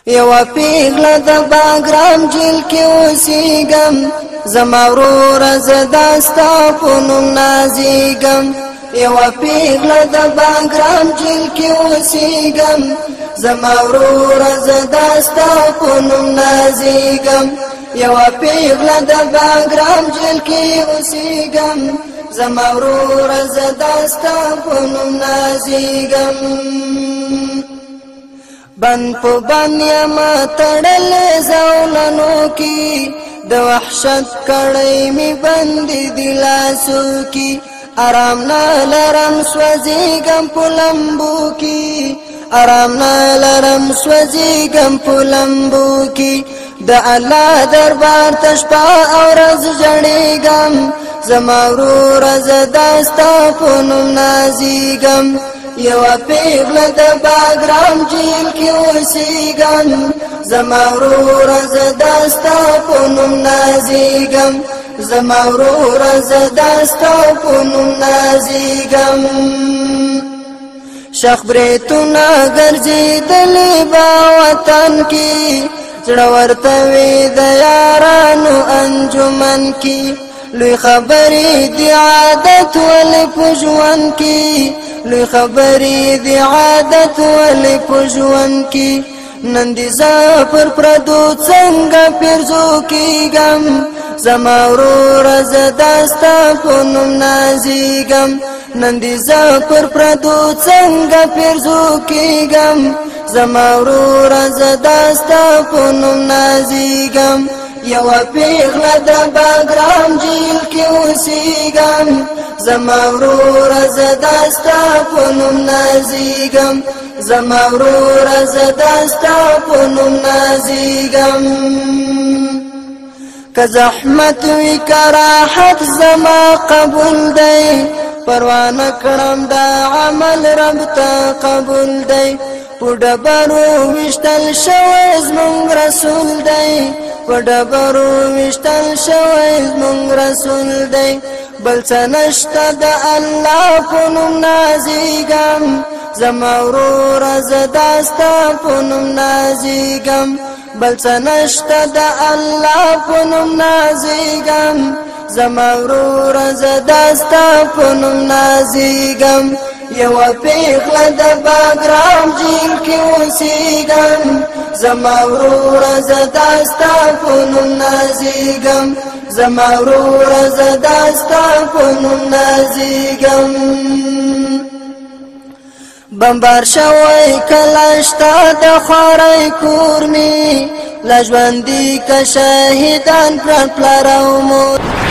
یو پیغله د باګرام جیل کې اوسېږم زما وروره زه دا ستا په نوم نازېږم یو پیغله د باګرام جیل کې اوسېږم زما وروره زه دا ستا په نوم نازېږم یو پیغله د باګرام جیل کې اوسېږم زما وروره زه دا ستا په نوم نازېږم بند په بند یم تړلې زولنو کې د وحشت کړۍ مې بندې دي لاسو کې آرام نه لرم سوځېږم په لمبو کې آرام نه لرم سوځېږم په لمبو کې د الله دربار ته شپه او ورځ ژړېږم زما وروره زه دا ستا په نوم نازېږم یو پیغله د باګرام جیل کې اوسېږم زما وروره زه دا ستا په نوم نازېږم زما وروره زه دا ستا په نوم نازېږم شخ بریتونه ګرځېدلې با وطن کې زړه ورته وي د یارانو انجمن کې لوی خبرې دی عادت ولې په ژوند کې لوی خبرې دی عادت ولې په ژوند کې نن دې زه پر پردو څنګه پیرزو کېږم زما وروره زه دا ستا په نوم نازېږم نن دې زه پر پردو څنګه پیرزو کېږم زما وروره زه دا ستا په نوم نازېږم یو پیغله د باګرام جیل کې اوسېږم زما وروره زه دا ستا په نوم نازېږم زما وروره زه دا ستا په نوم نازېږم که زحمت وي که راحت زما قبول دی پروا نه کړم دا عمل رب ته قبول دی په ډبرو ویشتل شوی زموږ رسول دی په ډبرو ویشتل شوی زموږ رسول دی بل څه نشته د الله په نوم نازېږم زما وروره زه دا ستا په نوم نازېږم بل څه نشته د الله په نوم نازېږم زما وروره زه دا ستا په نوم نازېږم یو پیغله د باګرام جیل کې اوسېږم زما وروره زه دا ستا په نوم نازېږم زما وروره زه دا ستا په نوم نازېږم بمبار شوی کله شته د خوارۍ کور مې لا ژوندي که شهیدان پلار او مور